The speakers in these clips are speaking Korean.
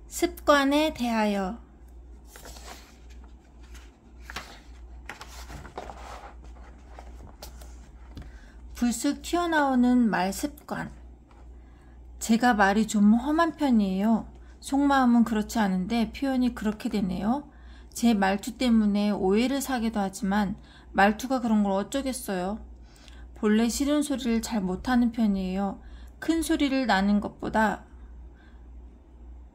습관에 대하여. 불쑥 튀어나오는 말 습관. 제가 말이 좀 험한 편이에요. 속마음은 그렇지 않은데 표현이 그렇게 되네요. 제 말투 때문에 오해를 사기도 하지만 말투가 그런 걸 어쩌겠어요. 본래 싫은 소리를 잘 못하는 편이에요. 큰 소리를 나는 것보다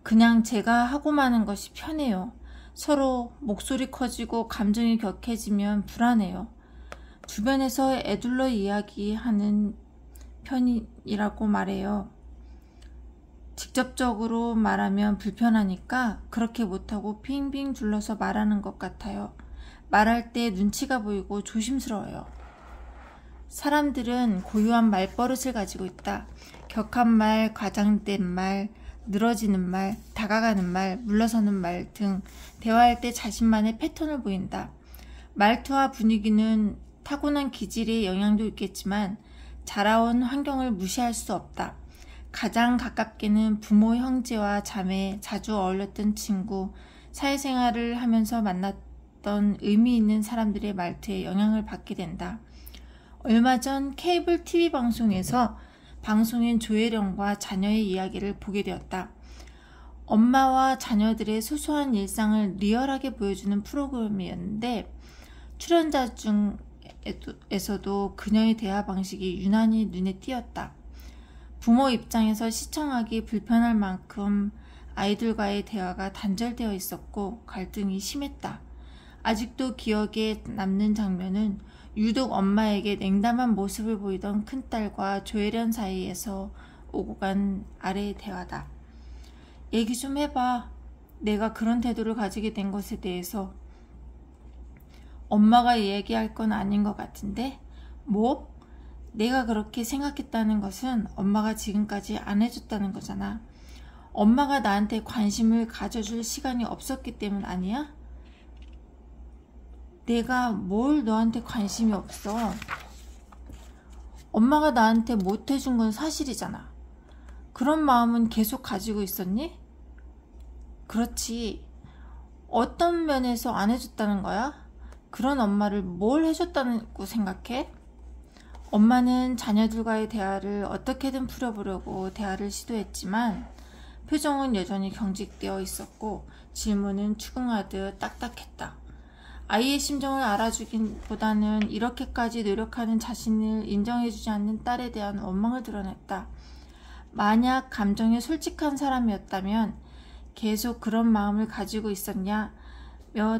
그냥 제가 하고 마는 것이 편해요. 서로 목소리 커지고 감정이 격해지면 불안해요. 주변에서 애둘러 이야기하는 편이라고 말해요. 직접적으로 말하면 불편하니까 그렇게 못하고 빙빙 둘러서 말하는 것 같아요. 말할 때 눈치가 보이고 조심스러워요. 사람들은 고유한 말버릇을 가지고 있다. 격한 말, 과장된 말, 늘어지는 말, 다가가는 말, 물러서는 말 등 대화할 때 자신만의 패턴을 보인다. 말투와 분위기는 타고난 기질의 영향도 있겠지만 자라온 환경을 무시할 수 없다. 가장 가깝게는 부모, 형제와 자매, 자주 어울렸던 친구, 사회생활을 하면서 만났던 의미 있는 사람들의 말투에 영향을 받게 된다. 얼마 전 케이블 TV 방송에서 방송인 조혜령과 자녀의 이야기를 보게 되었다. 엄마와 자녀들의 소소한 일상을 리얼하게 보여주는 프로그램이었는데 출연자 중에서도 그녀의 대화 방식이 유난히 눈에 띄었다. 부모 입장에서 시청하기 불편할 만큼 아이들과의 대화가 단절되어 있었고 갈등이 심했다. 아직도 기억에 남는 장면은 유독 엄마에게 냉담한 모습을 보이던 큰딸과 조혜련 사이에서 오고 간 아래의 대화다. 얘기 좀 해봐. 내가 그런 태도를 가지게 된 것에 대해서. 엄마가 얘기할 건 아닌 것 같은데? 뭐? 내가 그렇게 생각했다는 것은 엄마가 지금까지 안 해줬다는 거잖아. 엄마가 나한테 관심을 가져줄 시간이 없었기 때문 아니야? 내가 뭘 너한테 관심이 없어. 엄마가 나한테 못 해준 건 사실이잖아. 그런 마음은 계속 가지고 있었니? 그렇지. 어떤 면에서 안 해줬다는 거야? 그런 엄마를 뭘 해줬다고 생각해? 엄마는 자녀들과의 대화를 어떻게든 풀어보려고 대화를 시도했지만 표정은 여전히 경직되어 있었고 질문은 추궁하듯 딱딱했다. 아이의 심정을 알아주기보다는 이렇게까지 노력하는 자신을 인정해주지 않는 딸에 대한 원망을 드러냈다. 만약 감정에 솔직한 사람이었다면 계속 그런 마음을 가지고 있었냐며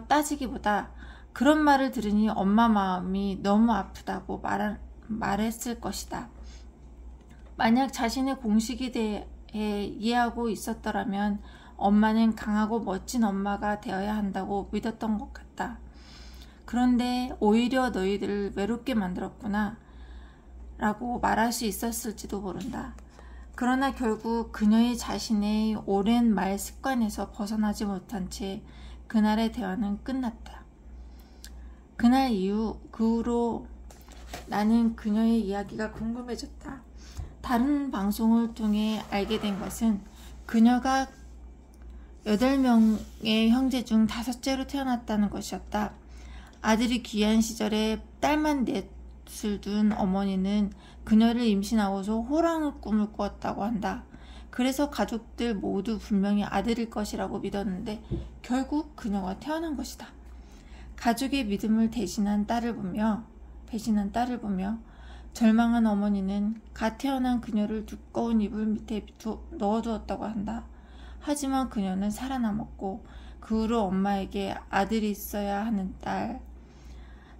따지기보다 그런 말을 들으니 엄마 마음이 너무 아프다고 말했을 것이다. 만약 자신의 공식에 대해 이해하고 있었더라면 엄마는 강하고 멋진 엄마가 되어야 한다고 믿었던 것 같다. 그런데 오히려 너희들을 외롭게 만들었구나 라고 말할 수 있었을지도 모른다. 그러나 결국 그녀의 자신의 오랜 말 습관에서 벗어나지 못한 채 그날의 대화는 끝났다. 그날 이후 그 후로 나는 그녀의 이야기가 궁금해졌다. 다른 방송을 통해 알게 된 것은 그녀가 8명의 형제 중 5째로 태어났다는 것이었다. 아들이 귀한 시절에 딸만 넷을 둔 어머니는 그녀를 임신하고서 호랑이 꿈을 꾸었다고 한다. 그래서 가족들 모두 분명히 아들일 것이라고 믿었는데 결국 그녀가 태어난 것이다. 가족의 믿음을 배신한 딸을 보며 절망한 어머니는 갓 태어난 그녀를 두꺼운 이불 밑에 넣어두었다고 한다. 하지만 그녀는 살아남았고 그 후로 엄마에게 아들이 있어야 하는 딸,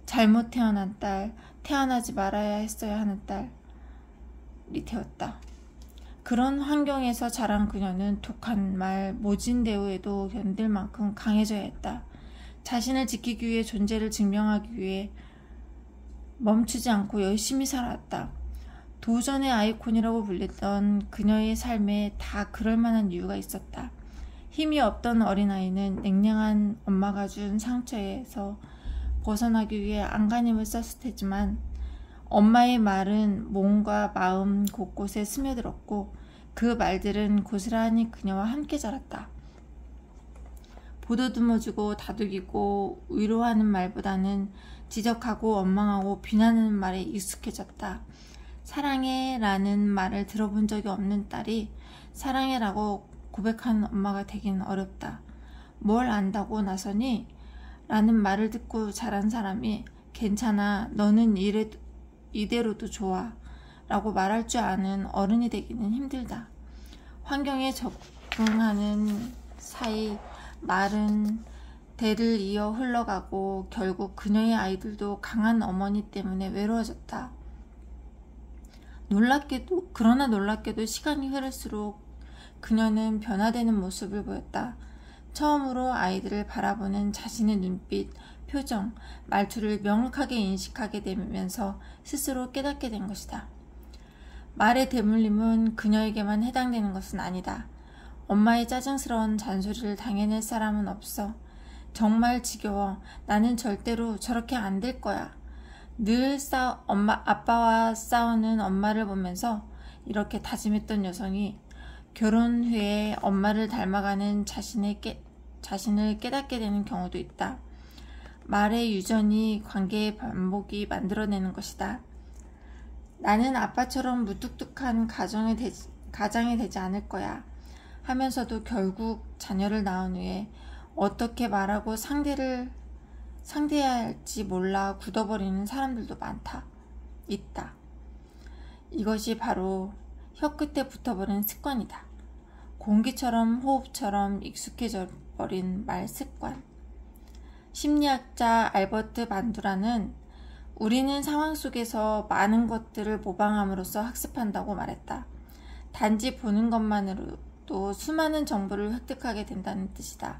잘못 태어난 딸, 태어나지 말아야 했어야 하는 딸이 되었다. 그런 환경에서 자란 그녀는 독한 말, 모진 대우에도 견딜 만큼 강해져야 했다. 자신을 지키기 위해 존재를 증명하기 위해 멈추지 않고 열심히 살아왔다. 도전의 아이콘이라고 불리던 그녀의 삶에 다 그럴 만한 이유가 있었다. 힘이 없던 어린아이는 냉랭한 엄마가 준 상처에서 벗어나기 위해 안간힘을 썼을 테지만 엄마의 말은 몸과 마음 곳곳에 스며들었고 그 말들은 고스란히 그녀와 함께 자랐다. 보더듬어주고 다독이고 위로하는 말보다는 지적하고 원망하고 비난하는 말에 익숙해졌다. 사랑해 라는 말을 들어본 적이 없는 딸이 사랑해 라고 고백하는 엄마가 되긴 어렵다. 뭘 안다고 나서니? 라는 말을 듣고 자란 사람이 괜찮아, 너는 이대로도 좋아 라고 말할 줄 아는 어른이 되기는 힘들다. 환경에 적응하는 사이 말은 대를 이어 흘러가고 결국 그녀의 아이들도 강한 어머니 때문에 외로워졌다. 그러나 놀랍게도 시간이 흐를수록 그녀는 변화되는 모습을 보였다. 처음으로 아이들을 바라보는 자신의 눈빛, 표정, 말투를 명확하게 인식하게 되면서 스스로 깨닫게 된 것이다. 말의 대물림은 그녀에게만 해당되는 것은 아니다. 엄마의 짜증스러운 잔소리를 당해낼 사람은 없어. 정말 지겨워. 나는 절대로 저렇게 안 될 거야. 늘 아빠와 싸우는 엄마를 보면서 이렇게 다짐했던 여성이 결혼 후에 엄마를 닮아가는 자신을 깨닫게 되는 경우도 있다. 말의 유전이 관계의 반복이 만들어내는 것이다. 나는 아빠처럼 무뚝뚝한 가장이 되지 않을 거야 하면서도 결국 자녀를 낳은 후에 어떻게 말하고 상대해야 할지 몰라 굳어버리는 사람들도 있다. 이것이 바로 혀끝에 붙어버린 습관이다. 공기처럼 호흡처럼 익숙해져 버린 말 습관. 심리학자 알버트 반두라는 우리는 상황 속에서 많은 것들을 모방함으로써 학습한다고 말했다. 단지 보는 것만으로도 수많은 정보를 획득하게 된다는 뜻이다.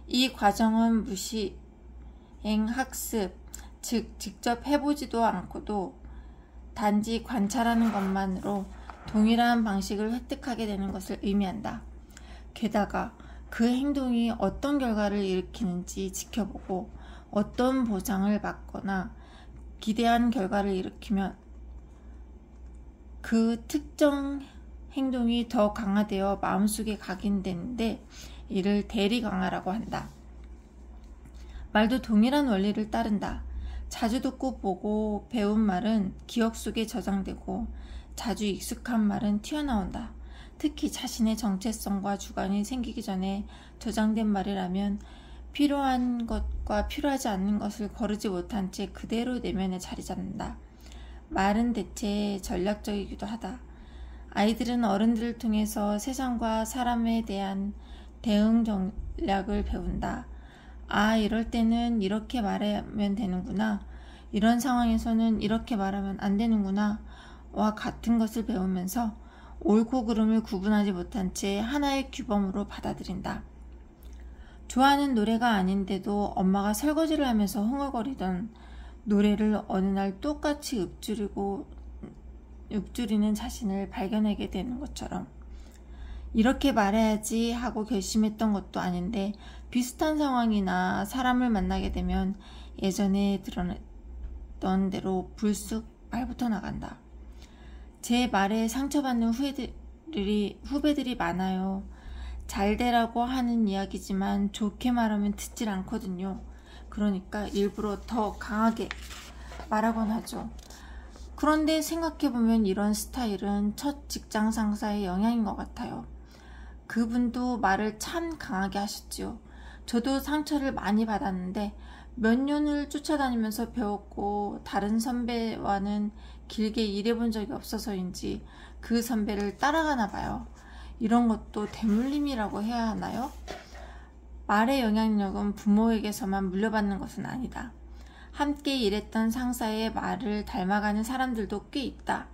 이 과정은 무시행 학습, 즉 직접 해보지도 않고도 단지 관찰하는 것만으로 동일한 방식을 획득하게 되는 것을 의미한다. 게다가 그 행동이 어떤 결과를 일으키는지 지켜보고 어떤 보상을 받거나 기대한 결과를 일으키면 그 특정 행동이 더 강화되어 마음속에 각인되는데 이를 대리 강화라고 한다. 말도 동일한 원리를 따른다. 자주 듣고 보고 배운 말은 기억 속에 저장되고 자주 익숙한 말은 튀어나온다. 특히 자신의 정체성과 주관이 생기기 전에 저장된 말이라면 필요한 것과 필요하지 않는 것을 거르지 못한 채 그대로 내면에 자리 잡는다. 말은 대체 전략적이기도 하다. 아이들은 어른들을 통해서 세상과 사람에 대한 대응 전략을 배운다. 아, 이럴 때는 이렇게 말하면 되는구나. 이런 상황에서는 이렇게 말하면 안 되는구나. 와 같은 것을 배우면서 옳고 그름을 구분하지 못한 채 하나의 규범으로 받아들인다. 좋아하는 노래가 아닌데도 엄마가 설거지를 하면서 흥얼거리던 노래를 어느 날 똑같이 읊조리는 자신을 발견하게 되는 것처럼 이렇게 말해야지 하고 결심했던 것도 아닌데 비슷한 상황이나 사람을 만나게 되면 예전에 들었던 대로 불쑥 말부터 나간다. 제 말에 상처받는 후배들이 많아요. 잘 되라고 하는 이야기지만 좋게 말하면 듣질 않거든요. 그러니까 일부러 더 강하게 말하곤 하죠. 그런데 생각해보면 이런 스타일은 첫 직장 상사의 영향인 것 같아요. 그분도 말을 참 강하게 하셨지요. 저도 상처를 많이 받았는데 몇 년을 쫓아다니면서 배웠고 다른 선배와는 길게 일해본 적이 없어서인지 그 선배를 따라가나 봐요. 이런 것도 대물림이라고 해야 하나요? 말의 영향력은 부모에게서만 물려받는 것은 아니다. 함께 일했던 상사의 말을 닮아가는 사람들도 꽤 있다.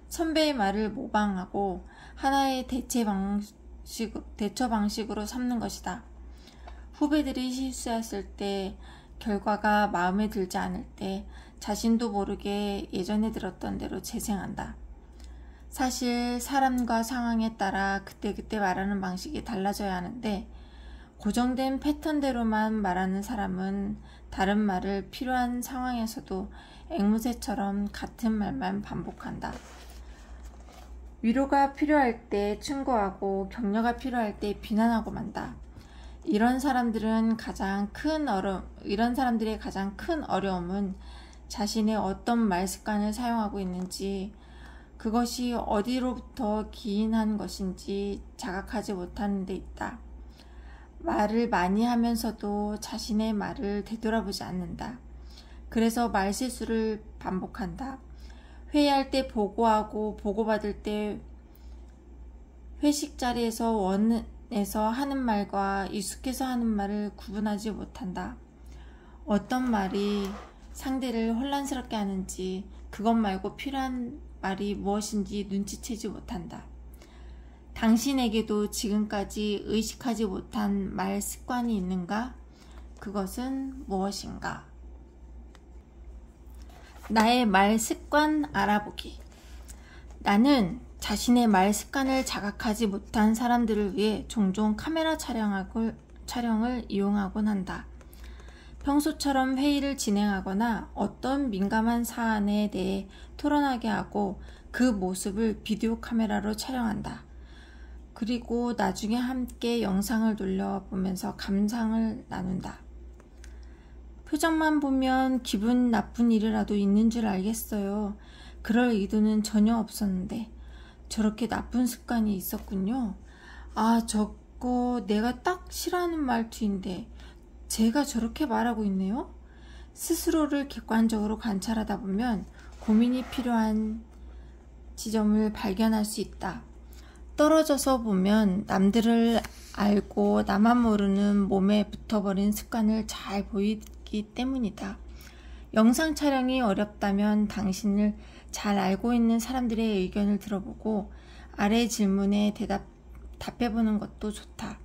선배의 말을 모방하고 하나의 대처 방식으로 삼는 것이다. 후배들이 실수했을 때 결과가 마음에 들지 않을 때 자신도 모르게 예전에 들었던 대로 재생한다. 사실 사람과 상황에 따라 그때그때 말하는 방식이 달라져야 하는데 고정된 패턴대로만 말하는 사람은 다른 말을 필요한 상황에서도 앵무새처럼 같은 말만 반복한다. 위로가 필요할 때 충고하고 격려가 필요할 때 비난하고 만다. 이런 사람들의 가장 큰 어려움은 자신의 어떤 말 습관을 사용하고 있는지, 그것이 어디로부터 기인한 것인지 자각하지 못하는 데 있다. 말을 많이 하면서도 자신의 말을 되돌아보지 않는다. 그래서 말실수를 반복한다. 회의할 때 보고하고 보고받을 때 회식 자리에서 원해서 하는 말과 익숙해서 하는 말을 구분하지 못한다. 어떤 말이 상대를 혼란스럽게 하는지, 그것 말고 필요한 말이 무엇인지 눈치채지 못한다. 당신에게도 지금까지 의식하지 못한 말 습관이 있는가? 그것은 무엇인가? 나의 말 습관 알아보기. 나는 자신의 말 습관을 자각하지 못한 사람들을 위해 종종 카메라 촬영을 이용하곤 한다. 평소처럼 회의를 진행하거나 어떤 민감한 사안에 대해 토론하게 하고 그 모습을 비디오 카메라로 촬영한다. 그리고 나중에 함께 영상을 돌려보면서 감상을 나눈다. 표정만 보면 기분 나쁜 일이라도 있는 줄 알겠어요. 그럴 의도는 전혀 없었는데 저렇게 나쁜 습관이 있었군요. 아, 저거 내가 딱 싫어하는 말투인데 제가 저렇게 말하고 있네요. 스스로를 객관적으로 관찰하다 보면 고민이 필요한 지점을 발견할 수 있다. 떨어져서 보면 남들을 알고 나만 모르는 몸에 붙어버린 습관을 잘 보이기 때문이다. 영상 촬영이 어렵다면 당신을 잘 알고 있는 사람들의 의견을 들어보고 아래 질문에 답해보는 것도 좋다.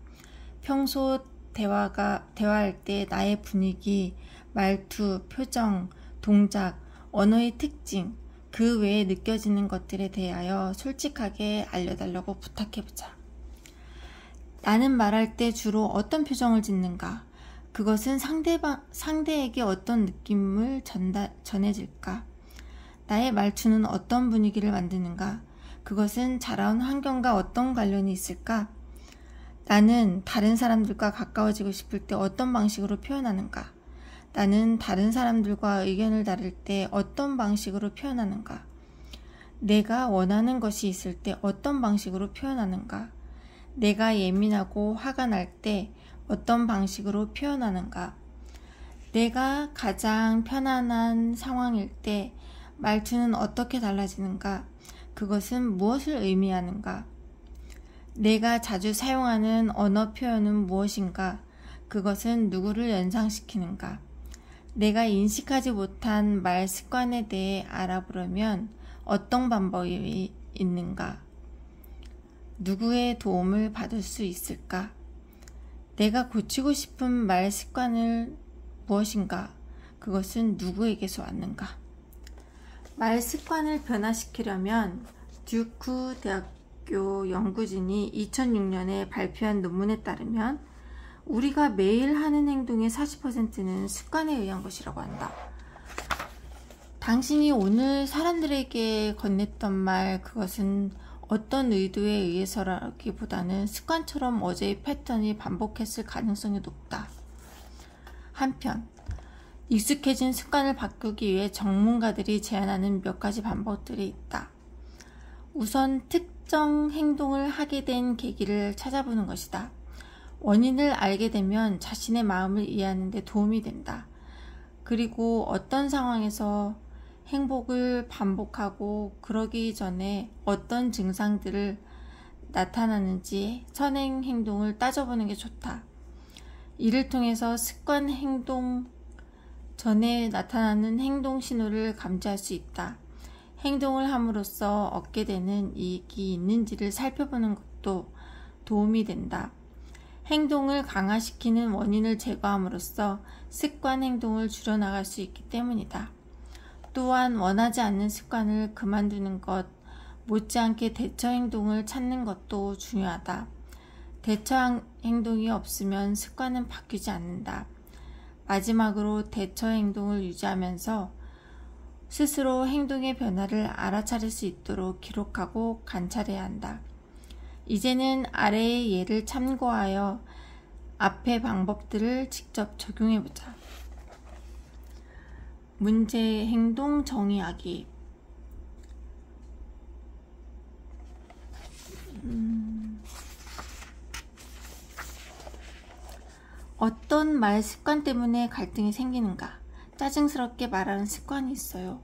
평소 대화할 때 나의 분위기, 말투, 표정, 동작, 언어의 특징, 그 외에 느껴지는 것들에 대하여 솔직하게 알려달라고 부탁해보자. 나는 말할 때 주로 어떤 표정을 짓는가? 그것은 상대에게 어떤 느낌을 전해질까? 나의 말투는 어떤 분위기를 만드는가? 그것은 자라온 환경과 어떤 관련이 있을까? 나는 다른 사람들과 가까워지고 싶을 때 어떤 방식으로 표현하는가? 나는 다른 사람들과 의견을 다를 때 어떤 방식으로 표현하는가? 내가 원하는 것이 있을 때 어떤 방식으로 표현하는가? 내가 예민하고 화가 날 때 어떤 방식으로 표현하는가? 내가 가장 편안한 상황일 때 말투는 어떻게 달라지는가? 그것은 무엇을 의미하는가? 내가 자주 사용하는 언어 표현은 무엇인가? 그것은 누구를 연상시키는가? 내가 인식하지 못한 말 습관에 대해 알아보려면 어떤 방법이 있는가? 누구의 도움을 받을 수 있을까? 내가 고치고 싶은 말 습관은 무엇인가? 그것은 누구에게서 왔는가? 말 습관을 변화시키려면 듀크 대학교 연구진이 2006년에 발표한 논문에 따르면 우리가 매일 하는 행동의 40%는 습관에 의한 것이라고 한다. 당신이 오늘 사람들에게 건넸던 말, 그것은 어떤 의도에 의해서라기보다는 습관처럼 어제의 패턴이 반복했을 가능성이 높다. 한편 익숙해진 습관을 바꾸기 위해 전문가들이 제안하는 몇 가지 방법들이 있다. 우선 특정 행동을 하게 된 계기를 찾아보는 것이다. 원인을 알게 되면 자신의 마음을 이해하는 데 도움이 된다. 그리고 어떤 상황에서 행복을 반복하고 그러기 전에 어떤 증상들을 나타나는지 선행 행동을 따져보는 게 좋다. 이를 통해서 습관 행동 전에 나타나는 행동 신호를 감지할 수 있다. 행동을 함으로써 얻게 되는 이익이 있는지를 살펴보는 것도 도움이 된다. 행동을 강화시키는 원인을 제거함으로써 습관 행동을 줄여나갈 수 있기 때문이다. 또한 원하지 않는 습관을 그만두는 것, 못지않게 대처 행동을 찾는 것도 중요하다. 대처 행동이 없으면 습관은 바뀌지 않는다. 마지막으로 대처 행동을 유지하면서 스스로 행동의 변화를 알아차릴 수 있도록 기록하고 관찰해야 한다. 이제는 아래의 예를 참고하여 앞의 방법들을 직접 적용해보자. 문제 행동 정의하기. 어떤 말 습관 때문에 갈등이 생기는가? 짜증스럽게 말하는 습관이 있어요.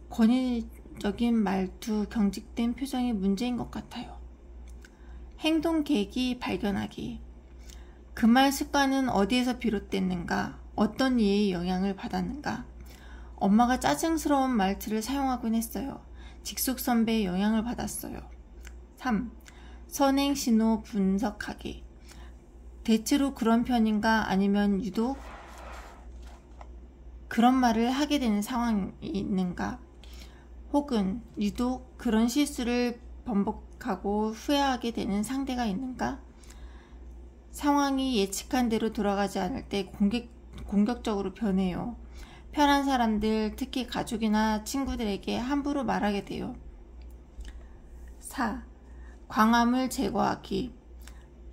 권위적인 말투, 경직된 표정이 문제인 것 같아요. 행동 계기 발견하기. 그 말 습관은 어디에서 비롯됐는가? 어떤 이의 영향을 받았는가? 엄마가 짜증스러운 말투를 사용하곤 했어요. 직속 선배의 영향을 받았어요. 3. 선행 신호 분석하기. 대체로 그런 편인가? 아니면 유독 그런 말을 하게 되는 상황이 있는가? 혹은 유독 그런 실수를 반복하고 후회하게 되는 상대가 있는가? 상황이 예측한 대로 돌아가지 않을 때 공격적으로 변해요. 편한 사람들, 특히 가족이나 친구들에게 함부로 말하게 돼요. 4. 광함을 제거하기.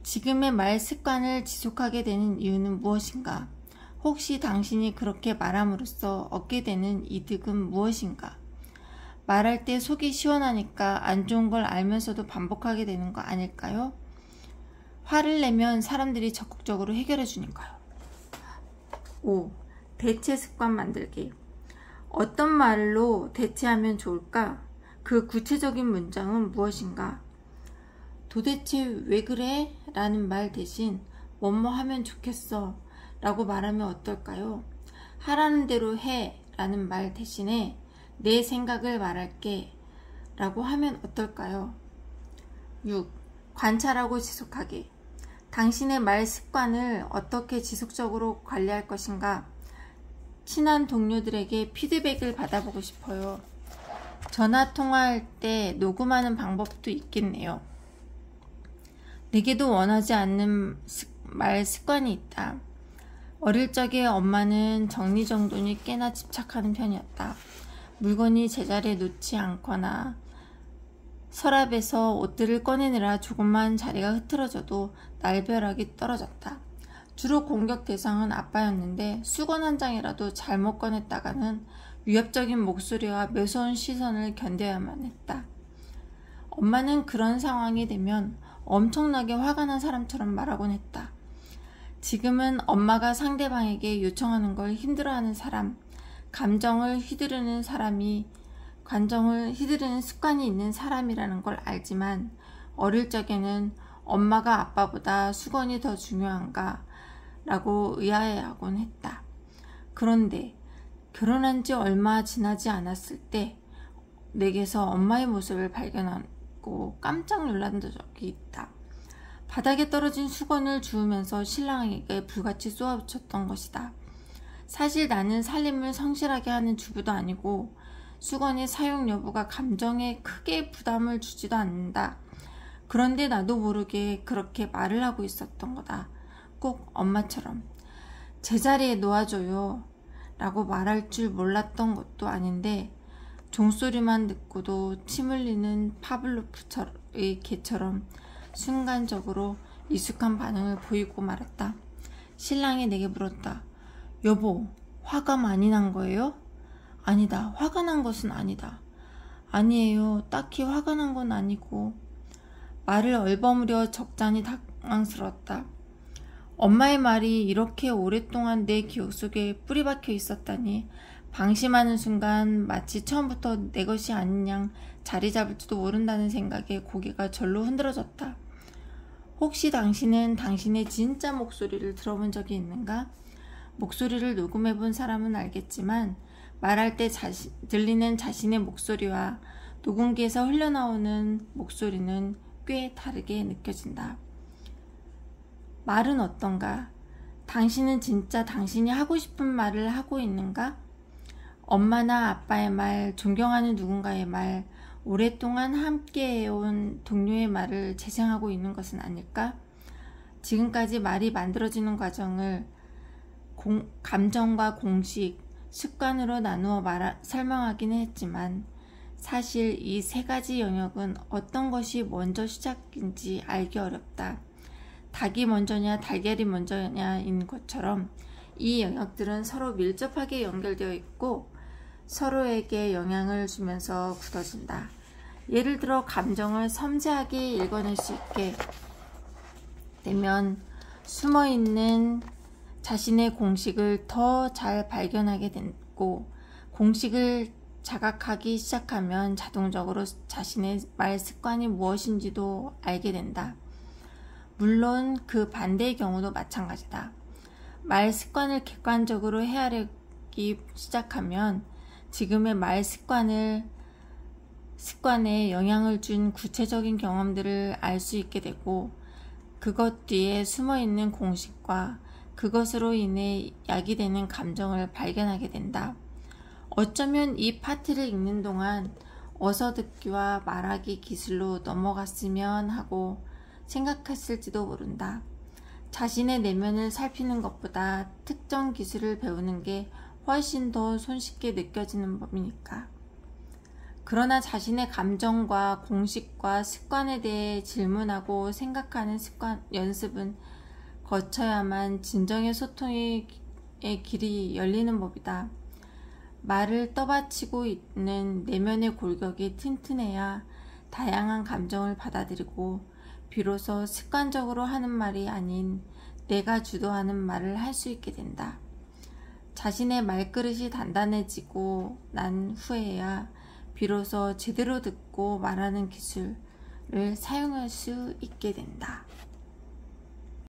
지금의 말 습관을 지속하게 되는 이유는 무엇인가? 혹시 당신이 그렇게 말함으로써 얻게 되는 이득은 무엇인가? 말할 때 속이 시원하니까 안 좋은 걸 알면서도 반복하게 되는 거 아닐까요? 화를 내면 사람들이 적극적으로 해결해 주니까요. 5. 대체 습관 만들기. 어떤 말로 대체하면 좋을까? 그 구체적인 문장은 무엇인가? 도대체 왜 그래? 라는 말 대신 뭐뭐 하면 좋겠어 라고 말하면 어떨까요? 하라는 대로 해 라는 말 대신에 내 생각을 말할게 라고 하면 어떨까요? 6. 관찰하고 지속하기. 당신의 말 습관을 어떻게 지속적으로 관리할 것인가? 친한 동료들에게 피드백을 받아보고 싶어요. 전화 통화할 때 녹음하는 방법도 있겠네요. 내게도 원하지 않는 말 습관이 있다. 어릴 적에 엄마는 정리정돈이 꽤나 집착하는 편이었다. 물건이 제자리에 놓지 않거나 서랍에서 옷들을 꺼내느라 조금만 자리가 흐트러져도 날벼락이 떨어졌다. 주로 공격 대상은 아빠였는데 수건 한 장이라도 잘못 꺼냈다가는 위협적인 목소리와 매서운 시선을 견뎌야만 했다. 엄마는 그런 상황이 되면 엄청나게 화가 난 사람처럼 말하곤 했다. 지금은 엄마가 상대방에게 요청하는 걸 힘들어하는 사람, 감정을 휘두르는 습관이 있는 사람이라는 걸 알지만 어릴 적에는 엄마가 아빠보다 수건이 더 중요한가? 라고 의아해하곤 했다. 그런데 결혼한 지 얼마 지나지 않았을 때 내게서 엄마의 모습을 발견하고 깜짝 놀란 적이 있다. 바닥에 떨어진 수건을 주우면서 신랑에게 불같이 쏘아붙였던 것이다. 사실 나는 살림을 성실하게 하는 주부도 아니고 수건의 사용 여부가 감정에 크게 부담을 주지도 않는다. 그런데 나도 모르게 그렇게 말을 하고 있었던 거다. 꼭 엄마처럼 제자리에 놓아줘요 라고 말할 줄 몰랐던 것도 아닌데 종소리만 듣고도 침 흘리는 파블로프의 개처럼 순간적으로 익숙한 반응을 보이고 말았다. 신랑이 내게 물었다. 여보, 화가 많이 난 거예요? 아니다, 화가 난 것은 아니다. 아니에요, 딱히 화가 난 건 아니고. 말을 얼버무려 적잖이 당황스러웠다. 엄마의 말이 이렇게 오랫동안 내 기억 속에 뿌리박혀 있었다니. 방심하는 순간 마치 처음부터 내 것이 아닌 양 자리 잡을지도 모른다는 생각에 고개가 절로 흔들어졌다. 혹시 당신은 당신의 진짜 목소리를 들어본 적이 있는가? 목소리를 녹음해본 사람은 알겠지만 말할 때 들리는 자신의 목소리와 녹음기에서 흘러나오는 목소리는 꽤 다르게 느껴진다. 말은 어떤가? 당신은 진짜 당신이 하고 싶은 말을 하고 있는가? 엄마나 아빠의 말, 존경하는 누군가의 말, 오랫동안 함께해온 동료의 말을 재생하고 있는 것은 아닐까? 지금까지 말이 만들어지는 과정을 감정과 공식, 습관으로 나누어 설명하기는 했지만 사실 이 세 가지 영역은 어떤 것이 먼저 시작인지 알기 어렵다. 닭이 먼저냐 달걀이 먼저냐인 것처럼 이 영역들은 서로 밀접하게 연결되어 있고 서로에게 영향을 주면서 굳어진다. 예를 들어 감정을 섬세하게 읽어낼 수 있게 되면 숨어있는 자신의 공식을 더 잘 발견하게 되고, 공식을 자각하기 시작하면 자동적으로 자신의 말 습관이 무엇인지도 알게 된다. 물론 그 반대의 경우도 마찬가지다. 말 습관을 객관적으로 헤아리기 시작하면 지금의 말 습관에 영향을 준 구체적인 경험들을 알 수 있게 되고, 그것 뒤에 숨어있는 공식과 그것으로 인해 야기되는 감정을 발견하게 된다. 어쩌면 이 파트를 읽는 동안 어서 듣기와 말하기 기술로 넘어갔으면 하고 생각했을지도 모른다. 자신의 내면을 살피는 것보다 특정 기술을 배우는 게 훨씬 더 손쉽게 느껴지는 법이니까. 그러나 자신의 감정과 공식과 습관에 대해 질문하고 생각하는 연습은 거쳐야만 진정의 소통의 길이 열리는 법이다. 말을 떠받치고 있는 내면의 골격이 튼튼해야 다양한 감정을 받아들이고 비로소 습관적으로 하는 말이 아닌 내가 주도하는 말을 할 수 있게 된다. 자신의 말그릇이 단단해지고 난 후에야 비로소 제대로 듣고 말하는 기술을 사용할 수 있게 된다.